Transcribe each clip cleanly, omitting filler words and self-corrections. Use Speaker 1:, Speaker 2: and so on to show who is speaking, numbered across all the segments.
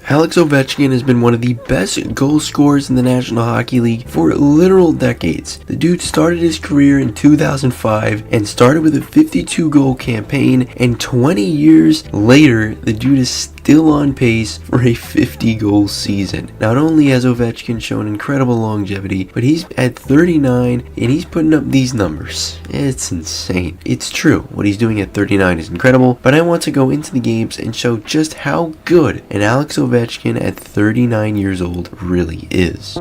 Speaker 1: Alex Ovechkin has been one of the best goal scorers in the National Hockey League for literal decades. The dude started his career in 2005 and started with a 52-goal campaign, and 20 years later, the dude is still on pace for a 50-goal season. Not only has Ovechkin shown incredible longevity, but he's at 39 and he's putting up these numbers. It's insane. It's true, what he's doing at 39 is incredible, but I want to go into the games and show just how good an Alex Ovechkin at 39 years old really is.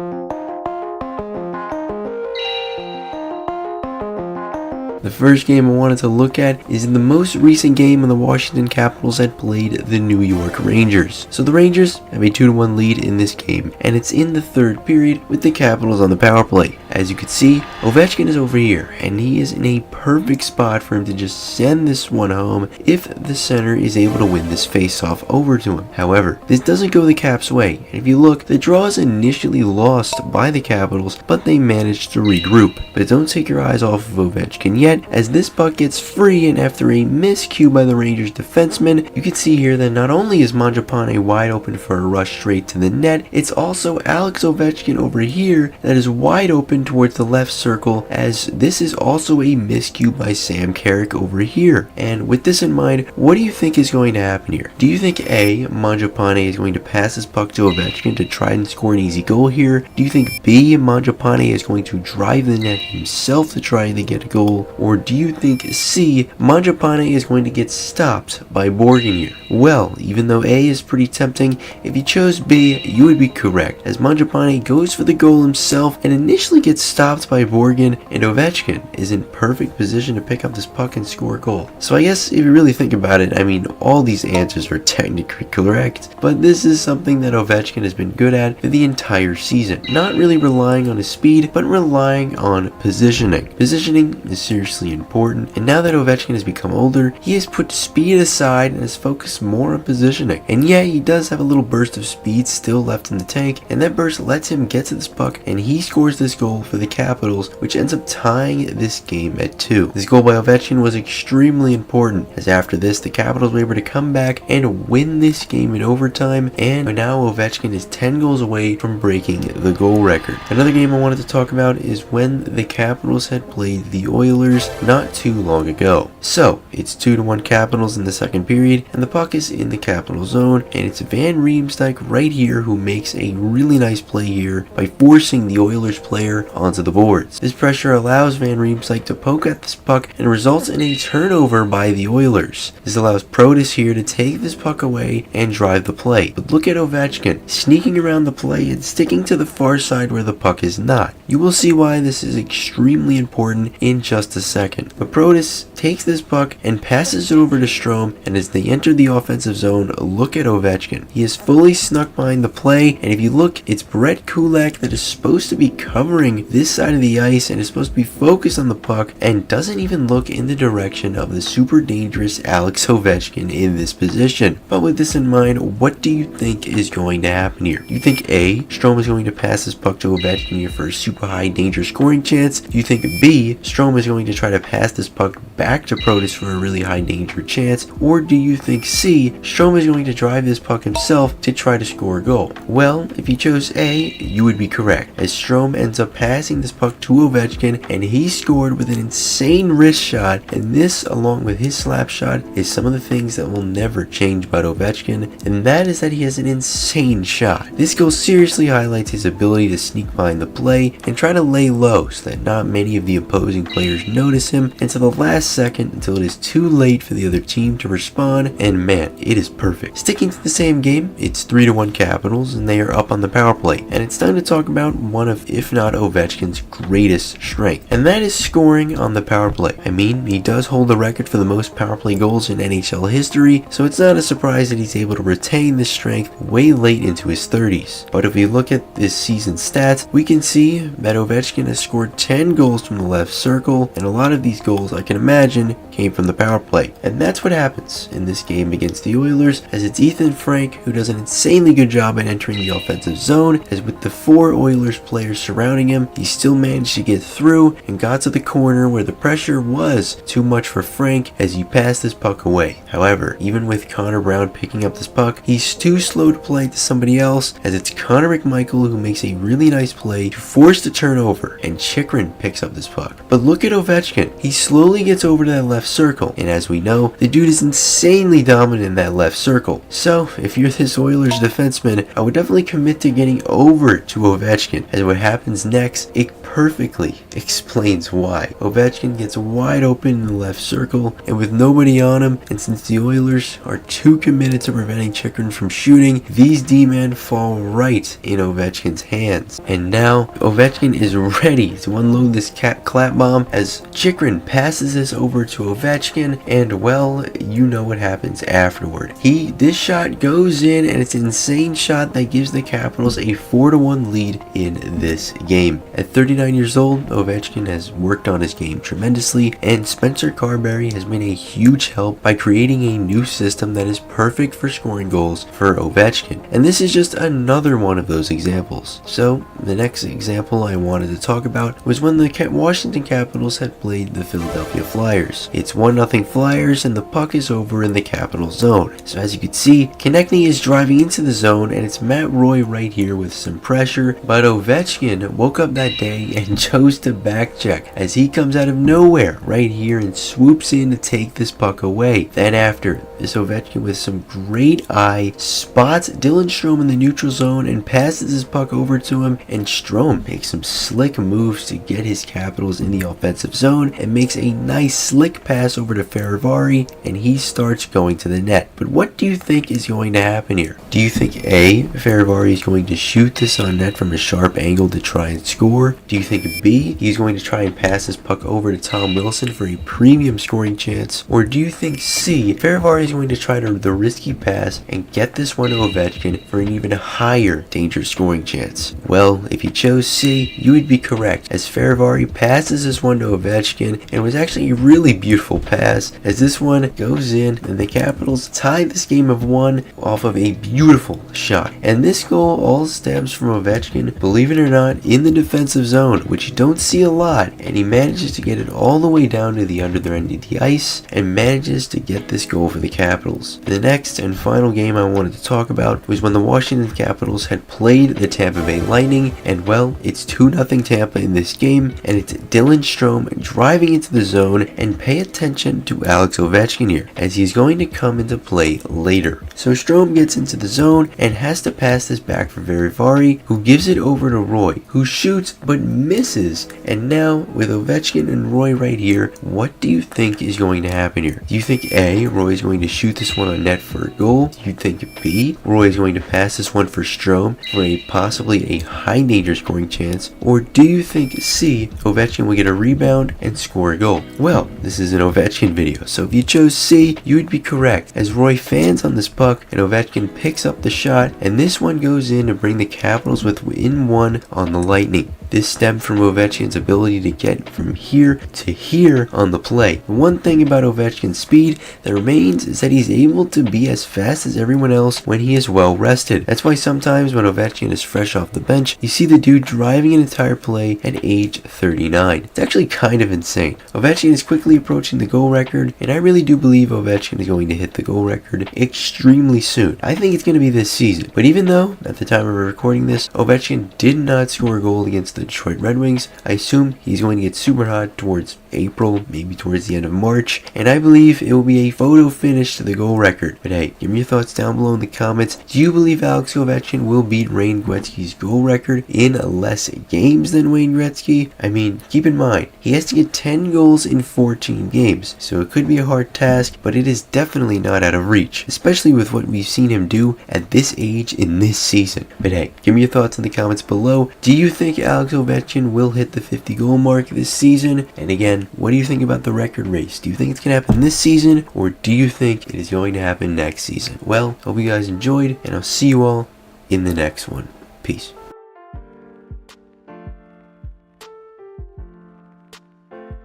Speaker 1: The first game I wanted to look at is in the most recent game when the Washington Capitals had played the New York Rangers. So the Rangers have a 2-1 lead in this game, and it's in the third period with the Capitals on the power play. As you can see, Ovechkin is over here, and he is in a perfect spot for him to just send this one home if the center is able to win this face-off over to him. However, this doesn't go the Caps' way, and if you look, the draw is initially lost by the Capitals, but they managed to regroup. But don't take your eyes off of Ovechkin yet, as this puck gets free, and after a miscue by the Rangers defenseman, you can see here that not only is Mangiapane wide open for a rush straight to the net, it's also Alex Ovechkin over here that is wide open towards the left circle, as this is also a miscue by Sam Carrick over here. And with this in mind, what do you think is going to happen here? Do you think A, Mangiapane is going to pass this puck to Ovechkin to try and score an easy goal here? Do you think B, Mangiapane is going to drive the net himself to try and get a goal? Or do you think C, Mangiapane is going to get stopped by Borgen here? Well, even though A is pretty tempting, if you chose B, you would be correct, as Mangiapane goes for the goal himself and initially gets stopped by Borgen, and Ovechkin is in perfect position to pick up this puck and score a goal. So I guess if you really think about it, I mean, all these answers are technically correct, but this is something that Ovechkin has been good at for the entire season. Not really relying on his speed, but relying on positioning. Positioning is seriously important, and now that Ovechkin has become older, he has put speed aside and has focused more on positioning. And yeah, he does have a little burst of speed still left in the tank, and that burst lets him get to this puck, and he scores this goal for the Capitals, which ends up tying this game at 2. This goal by Ovechkin was extremely important, as after this, the Capitals were able to come back and win this game in overtime, and now Ovechkin is 10 goals away from breaking the goal record. Another game I wanted to talk about is when the Capitals had played the Oilers not too long ago. So, it's 2-1 Capitals in the second period, and the puck is in the Capital zone, and it's Van Riemsdyk right here who makes a really nice play here by forcing the Oilers player onto the boards. This pressure allows Van Riemsdyk to poke at this puck and results in a turnover by the Oilers. This allows Protas here to take this puck away and drive the play. But look at Ovechkin sneaking around the play and sticking to the far side where the puck is not. You will see why this is extremely important in just a second. But Protas takes this puck and passes it over to Strome, and as they enter the offensive zone, look at Ovechkin. He is fully snuck behind the play, and if you look, it's Brett Kulak that is supposed to be covering this side of the ice and is supposed to be focused on the puck and doesn't even look in the direction of the super dangerous Alex Ovechkin in this position. But with this in mind, what do you think is going to happen here? Do you think A, Strome is going to pass this puck to Ovechkin here for a super high danger scoring chance? Do you think B, Strome is going to try to pass this puck back to Protas for a really high danger chance? Or do you think C, Strome is going to drive this puck himself to try to score a goal? Well, if you chose A, you would be correct, as Strome ends up passing this puck to Ovechkin, and he scored with an insane wrist shot, and this, along with his slap shot, is some of the things that will never change about Ovechkin, and that is that he has an insane shot. This goal seriously highlights his ability to sneak behind the play and try to lay low so that not many of the opposing players notice him until the last second, until it is too late for the other team to respond, and man, it is perfect. Sticking to the same game, it's 3-1 Capitals, and they are up on the power play, and it's time to talk about one of, if not Ovechkin's greatest strength, and that is scoring on the power play. I mean, he does hold the record for the most power play goals in NHL history, so it's not a surprise that he's able to retain this strength way late into his 30s. But if we look at this season's stats, we can see that Ovechkin has scored 10 goals from the left circle, and a lot of these goals, I can imagine, came from the power play. And that's what happens in this game against the Oilers, as it's Ethan Frank who does an insanely good job at entering the offensive zone, as with the 4 Oilers players surrounding him, he still managed to get through and got to the corner where the pressure was too much for Frank as he passed this puck away. However, even with Connor Brown picking up this puck, he's too slow to play to somebody else, as it's Connor McMichael who makes a really nice play to force the turnover, and Chychrun picks up this puck. But look at Ovechkin. He slowly gets over to that left circle, and as we know, the dude is insanely dominant in that left circle. So if you're this Oilers defenseman, I would definitely commit to getting over to Ovechkin, as what happens next, it perfectly explains why. Ovechkin gets wide open in the left circle, and with nobody on him, and since the Oilers are too committed to preventing Chychrun from shooting, these D-men fall right in Ovechkin's hands. And now Ovechkin is ready to unload this clap bomb as Chychrun passes this over to Ovechkin, and well, you know what happens afterward. This shot goes in, and it's an insane shot that gives the Capitals a 4-1 lead in this game. At 39 years old, Ovechkin has worked on his game tremendously, and Spencer Carberry has been a huge help by creating a new system that is perfect for scoring goals for Ovechkin. And this is just another one of those examples. So the next example I wanted to talk about was when the Washington Capitals had played the Philadelphia Flyers. It's 1-0 Flyers, and the puck is over in the Capitals zone. So as you can see, Konechny is driving into the zone, and it's Matt Roy right here with some pressure, but Ovechkin woke up that day and chose to back check as he comes out of nowhere right here and swoops in to take this puck away. Then after this, Ovechkin with some great eye spots Dylan Strome in the neutral zone and passes his puck over to him, and Strome makes some slick moves to get his Capitals in the offensive zone and makes a nice slick pass over to Fehérváry, and he starts going to the net. But what do you think is going to happen here? Do you think A, Fehérváry is going to shoot this on net from a sharp angle to try and score? Do you think B, he's going to try and pass this puck over to Tom Wilson for a premium scoring chance? Or do you think C, Fehérváry is going to try the risky pass and get this one to Ovechkin for an even higher danger scoring chance? Well, if you chose C, you would be correct, as Fehérváry passes this one to Ovechkin, and it was actually a really beautiful pass as this one goes in, and the Capitals tie this game of 1 off of a beautiful shot. And this goal all stems from Ovechkin, believe it or not, in the defensive zone, which you don't see a lot, and he manages to get it all the way down to the under end of the ice and manages to get this goal for the Capitals. The next and final game I wanted to talk about was when the Washington Capitals had played the Tampa Bay Lightning, and well, it's 2-0 Tampa in this game, and it's Dylan Strome driving into the zone, and pay attention to Alex Ovechkin here, as he's going to come into play later. So Strome gets into the zone and has to pass this back for Fehérváry, who gives it over to Roy, who shoots but misses. And now with Ovechkin and Roy right here, what do you think is going to happen here? Do you think A, Roy is going to shoot this one on net for a goal? Do you think B, Roy is going to pass this one for Strome for possibly a high danger scoring chance? Or do you think C, Ovechkin will get a rebound and score a goal? Well, this is an Ovechkin video, so if you chose C, you would be correct, as Roy fans on this puck and Ovechkin picks up the shot, and this one goes in to bring the Capitals within 1 on the Lightning. This stemmed from Ovechkin's ability to get from here to here on the play. The one thing about Ovechkin's speed that remains is that he's able to be as fast as everyone else when he is well rested. That's why sometimes when Ovechkin is fresh off the bench, you see the dude driving an entire play at age 39. It's actually kind of insane. Ovechkin is quickly approaching the goal record, and I really do believe Ovechkin is going to hit the goal record extremely soon. I think it's going to be this season. But even though, at the time of recording this, Ovechkin did not score a goal against the Detroit Red Wings, I assume he's going to get super hot towards April, maybe towards the end of March, and I believe it will be a photo finish to the goal record. But hey, give me your thoughts down below in the comments. Do you believe Alex Ovechkin will beat Wayne Gretzky's goal record in less games than Wayne Gretzky? I mean, keep in mind, he has to get 10 goals in 14 games, so it could be a hard task, but it is definitely not out of reach, especially with what we've seen him do at this age in this season. But hey, give me your thoughts in the comments below. Do you think Alex Ovechkin will hit the 50 goal mark this season? And again, what do you think about the record race? Do you think it's going to happen this season, or do you think it is going to happen next season? Well, hope you guys enjoyed, and I'll see you all in the next one. Peace.